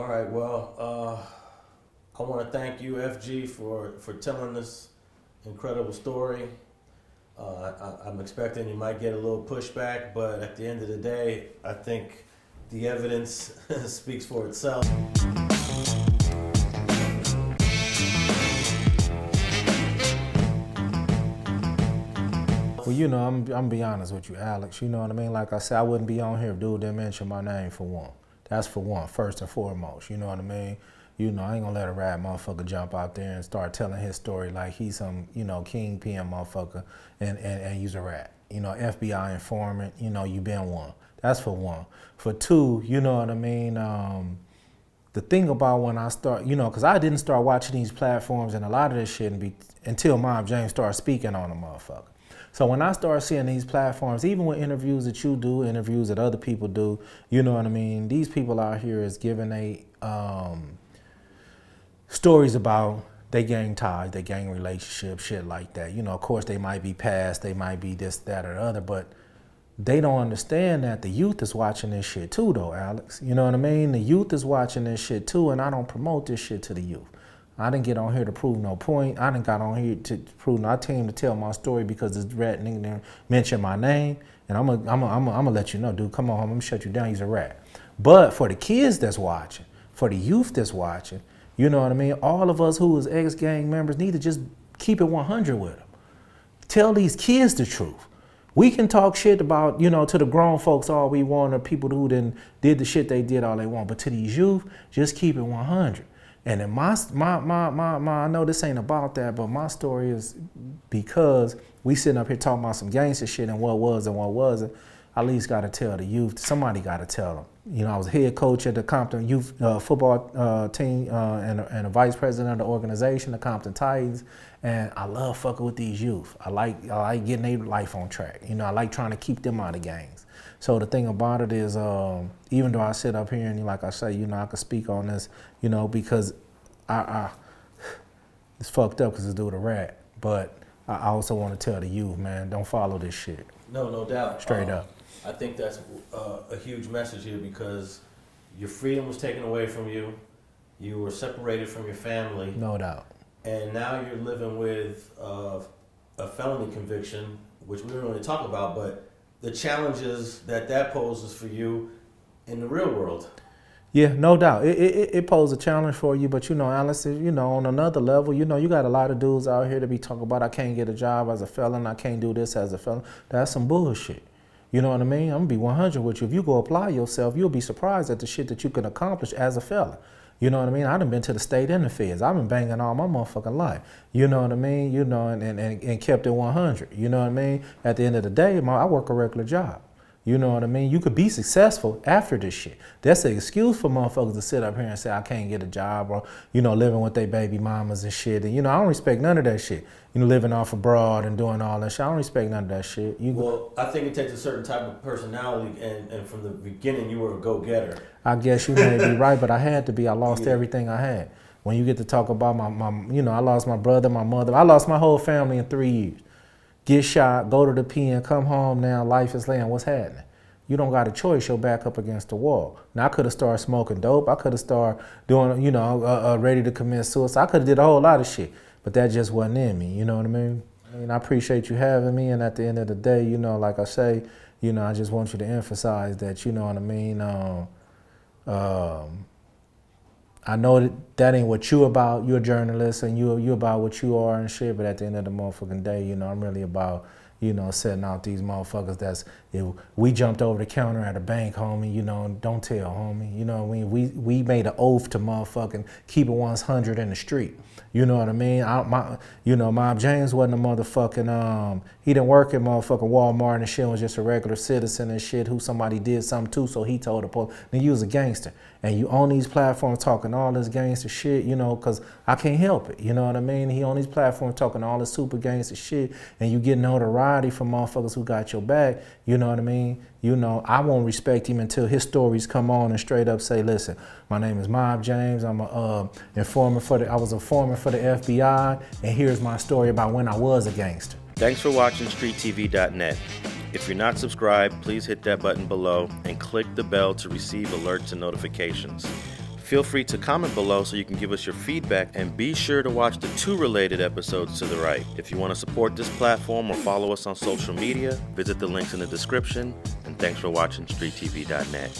All right, well, I want to thank you, FG, for telling this incredible story. I'm expecting you might get a little pushback, but at the end of the day, I think the evidence speaks for itself. Well, you know, I'm gonna be honest with you, Alex. You know what I mean? Like I said, I wouldn't be on here if dude didn't mention my name for one. That's for one, first and foremost. You know what I mean? You know, I ain't gonna let a rat motherfucker jump out there and start telling his story like he's some, you know, kingpin motherfucker and use a rat. You know, FBI informant, you know, you been one. That's for one. For two, you know what I mean? The thing about when I start, you know, because I didn't start watching these platforms and a lot of this shit until Mob James started speaking on the motherfucker. So when I start seeing these platforms, even with interviews that you do, interviews that other people do, you know what I mean? These people out here is giving stories about they gang ties, they gang relationships, shit like that. You know, of course they might be past, they might be this, that, or the other, but they don't understand that the youth is watching this shit too though, Alex. You know what I mean? The youth is watching this shit too, and I don't promote this shit to the youth. I didn't get on here to prove no point. I didn't got on here to prove no. I came to tell my story because this rat nigga mentioned my name, and I'm gonna let you know, dude. Come on, I'm gonna shut you down. He's a rat. But for the kids that's watching, for the youth that's watching, you know what I mean. All of us who is ex-gang members need to just keep it 100 with them. Tell these kids the truth. We can talk shit about, you know, to the grown folks all we want, or people who did the shit they did all they want. But to these youth, just keep it 100. And in I know this ain't about that, but my story is because we sitting up here talking about some gangster shit and what was and what wasn't. I at least got to tell the youth. Somebody got to tell them. You know, I was head coach at the Compton Youth Football Team and a vice president of the organization, the Compton Titans. And I love fucking with these youth. I like getting their life on track. You know, I like trying to keep them out of gangs. So the thing about it is, even though I sit up here and like I say, you know, I could speak on this, you know, because it's fucked up because it's due to rat. But I also want to tell the youth, man, don't follow this shit. No doubt. Straight up. I think that's a huge message here because your freedom was taken away from you. You were separated from your family. No doubt. And now you're living with a felony conviction, which we don't really talk about, but the challenges that poses for you in the real world. Yeah, no doubt. It poses a challenge for you, but you know, Alice, you know, on another level, you know, you got a lot of dudes out here to be talking about I can't get a job as a felon, I can't do this as a felon. That's some bullshit. You know what I mean? I'm gonna be 100 with you. If you go apply yourself, you'll be surprised at the shit that you can accomplish as a felon. You know what I mean? I done been to the state and the feds. I've been banging all my motherfucking life. You know what I mean? You know, and kept it 100. You know what I mean? At the end of the day, I work a regular job. You know what I mean? You could be successful after this shit. That's an excuse for motherfuckers to sit up here and say, I can't get a job, or, you know, living with their baby mamas and shit. And, you know, I don't respect none of that shit. You know, living off abroad and doing all that shit. I don't respect none of that shit. Well, I think it takes a certain type of personality, and from the beginning, you were a go-getter. I guess you may be right, but I had to be. I lost everything I had. When you get to talk about my, you know, I lost my brother, my mother. I lost my whole family in 3 years. Get shot, go to the pen, come home now, life is laying. What's happening? You don't got a choice, you're back up against the wall. Now, I could have started smoking dope. I could have started doing, you know, ready to commit suicide. I could have did a whole lot of shit, but that just wasn't in me, you know what I mean? I appreciate you having me, and at the end of the day, you know, like I say, you know, I just want you to emphasize that, you know what I mean? I know that ain't what you about. You're a journalist, and you about what you are and shit, but at the end of the motherfucking day, you know, I'm really about, you know, setting out these motherfuckers we jumped over the counter at a bank, homie, you know, don't tell, homie. You know what I mean? We made an oath to motherfucking keep it 100 in the street. You know what I mean? You know, Mob James wasn't a motherfucking, he didn't work at motherfucking Walmart and shit, was just a regular citizen and shit who somebody did something to, so he told the police. Then you was a gangster. And you on these platforms talking all this gangster shit, you know, because I can't help it. You know what I mean? He on these platforms talking all this super gangster shit, and you get notoriety from motherfuckers who got your back. You know what I mean? You know, I won't respect him until his stories come on and straight up say, listen, my name is Mob James. I'm I was an informant for the FBI, and here's my story about when I was a gangster. Thanks for watching StreetTV.net. If you're not subscribed, please hit that button below and click the bell to receive alerts and notifications. Feel free to comment below so you can give us your feedback, and be sure to watch the 2 related episodes to the right. If you want to support this platform or follow us on social media, visit the links in the description, and thanks for watching StreetTV.net.